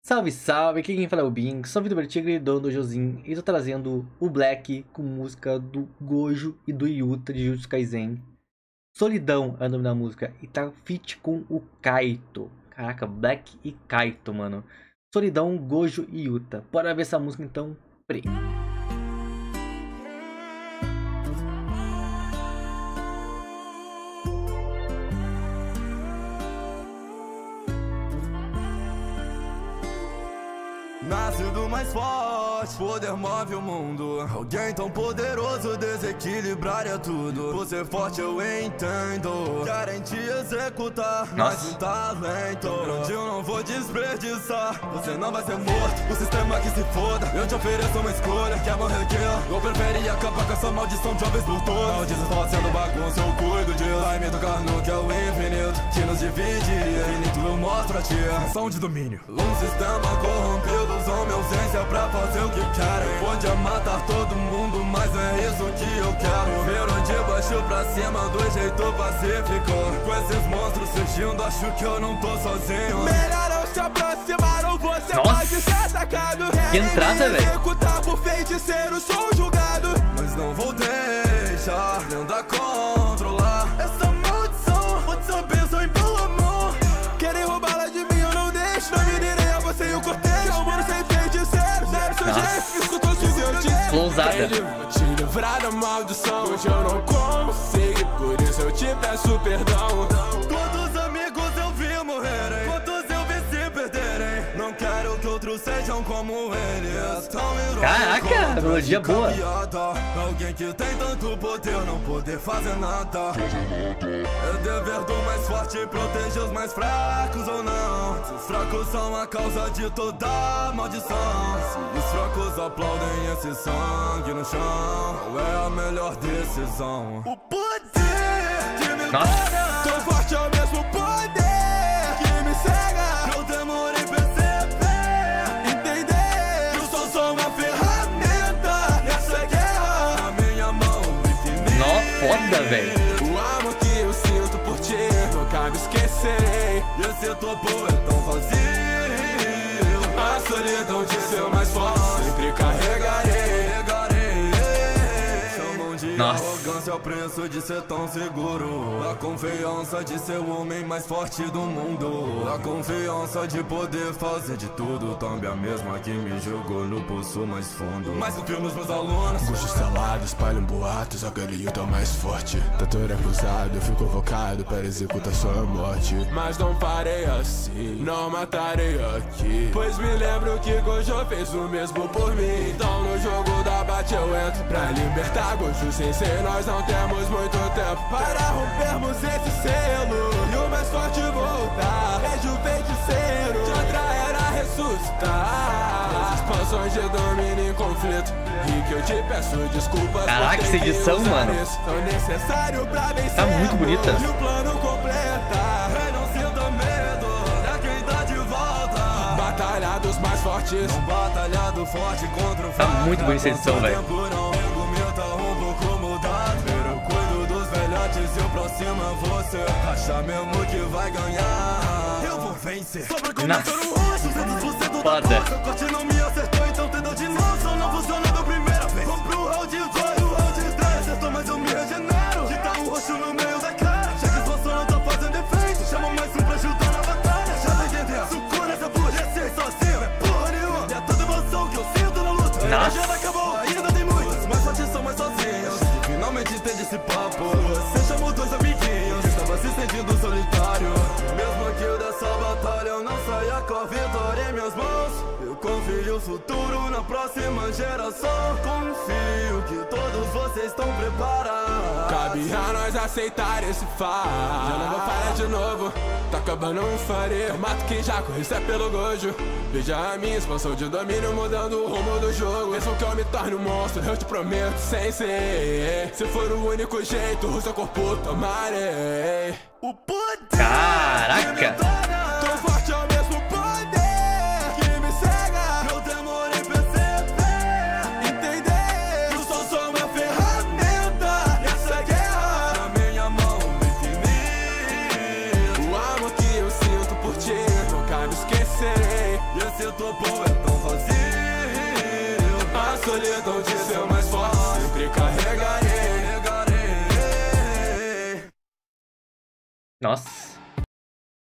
Salve, salve, aqui quem fala é o Bing, sou o Vitor Tigre, dono do Josin, e tô trazendo o Black com música do Gojo e do Yuta de Jujutsu Kaisen. Solidão é o nome da música e tá feat com o Kaito. Caraca, Black e Kaito, mano. Solidão, Gojo e Yuta. Bora ver essa música então, pre. Nascido mais forte, poder move o mundo. Alguém tão poderoso desequilibraria tudo. Por ser forte eu entendo, garantir executar mais um talento. Onde eu não vou desperdiçar, você não vai ser morto. O sistema que se foda, eu te ofereço uma escolha. Quer morrer aqui, eu preferi acabar com essa maldição de uma vez por todas. Maldição fazendo bagunça, eu cuido disso. Vai me tocar no que é o infinito, que nos divide. Infinito eu mostro a ti, ação de domínio. Um sistema corrompido usam minha ausência pra fazer o que querem. Pode matar todo mundo, mas é isso que eu quero. Viram de baixo pra cima do jeito pacífico. Com esses monstros surgindo, acho que eu não tô sozinho. Melhor não se aproximar ou você pode ser atacado. Que entrada, velho. Executar por feiticeiro, sou julgado. Mas não vou deixar, tentar controlar essa maldição. Pode ser bênção em meu amor. Querem roubá-la de mim, eu não deixo. Não me direi a você e o cortejo. Explosada. Vou te livrar da maldição. Hoje eu não consigo, por isso eu te peço perdão. Quantos amigos eu vi morrerem, quantos eu vi se perderem. Não quero que outros sejam como eles. Caraca, melodia boa. Alguém que tem tanto poder não poder fazer nada. É dever do mais forte proteger os mais fracos ou não. Se os fracos são a causa de toda maldição. Se os fracos aplaudem esse sangue no chão, qual é a melhor decisão? O poder que me pega, tão forte é o mesmo poder que me cega. Eu demorei a perceber, entender que eu só sou uma ferramenta nessa guerra. Na minha mão infinita. Nó, foda, velho. O amor que eu sinto por ti nunca me esquecerei. E esse topo é tão vazio. A solidão de ser mais forte sempre carregarei. Chamam de arrogância o preço de ser tão seguro. A confiança de ser o homem mais forte do mundo. A confiança de poder fazer de tudo. Também a mesma que me jogou no poço mais fundo. Mas confio nos meus alunos. Gosto instalado, espalham boatos, aquele Yuta mais forte. Tator acusado, eu fui convocado para executar sua morte. Mas não parei assim, não matarei aqui. Pois me lembro que Gojo fez o mesmo por mim. Então no jogo da bate eu entro pra libertar Gojo. Sem ser nós não temos muito tempo para rompermos esse selo e o mais forte voltar. Vejo o feiticeiro de outra era ressuscitar. Expansões de domínio em conflito e que eu te peço desculpas. Caraca, essa edição, mano, tão necessário pra vencer. tá muito bonita. E o plano completar. Não sinta medo, é quem tá de volta. Batalha dos mais fortes, um batalhado forte contra o Tá muito bonita essa edição, velho. Se eu aproxima você, acha mesmo que vai ganhar. Eu vou vencer. Sobra como Nossa. no rosto, você do Foda. Seu corte não me acertou, então tentou de novo. Só não funcionou da primeira vez. Vamos pro round 2, o round 10. Acertou, mas eu me regenero. Que tá um roxo no meio da cara. Já que sua não tá fazendo efeito, chama mais um pra ajudar na batalha. Já tá entendendo? Sucou nessa ser sozinho é porra nenhuma. E é toda emoção que eu sinto na luta. Nossa. Já acabou, ainda tem muitos, mas fortes são mais sozinhos. E finalmente entende esse papo. Você chamou dois amiguinhos, estava se sentindo solitário. Mesmo que dessa batalha eu não saia com a vitória em minhas mãos, eu confio o futuro na próxima geração. Confio que todos vocês estão preparados. Cabe a nós aceitar esse fato. Já não vou parar de novo, tá acabando um faria. Eu mato quem já conhece pelo Gojo. Veja a minha expansão de domínio mudando o rumo do jogo. Mesmo que eu me torne um monstro, eu te prometo sem ser. Se for o único jeito, o seu corpo tomarei. O poder. Caraca. Tão forte é o mesmo poder que me cega. Eu demorei pra perceber, entender. Eu só sou uma ferramenta nessa guerra. Na minha mão infinita. O amor que eu sinto por ti nunca me esquecerei. você topou, é tão vazio. A solidão de ser mais forte sempre carregarei. Nossa.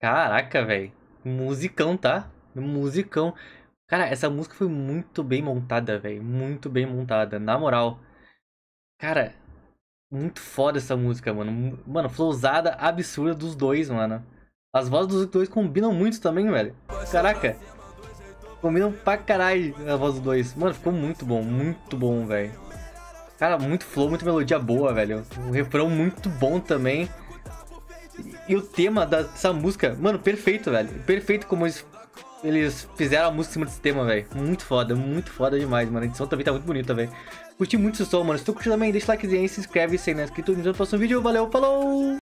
Caraca, velho. Musicão, tá? Musicão. Cara, essa música foi muito bem montada, velho. Muito bem montada. Na moral. Cara, muito foda essa música, mano. Mano, flowzada absurda dos dois, mano. As vozes dos dois combinam muito também, velho. Caraca. Combinam pra caralho a voz dos dois. Mano, ficou muito bom, velho. Cara, muito flow, muita melodia boa, velho. Um refrão muito bom também. E o tema dessa música, mano, perfeito, velho. Perfeito como eles fizeram a música em cima desse tema, velho. Muito foda demais, mano. A edição também tá muito bonita, velho. Curti muito esse som, mano. Se tu curtiu também, deixa o likezinho aí, se inscreve se ainda não é inscrito. Nos vemos no próximo vídeo. Valeu, falou!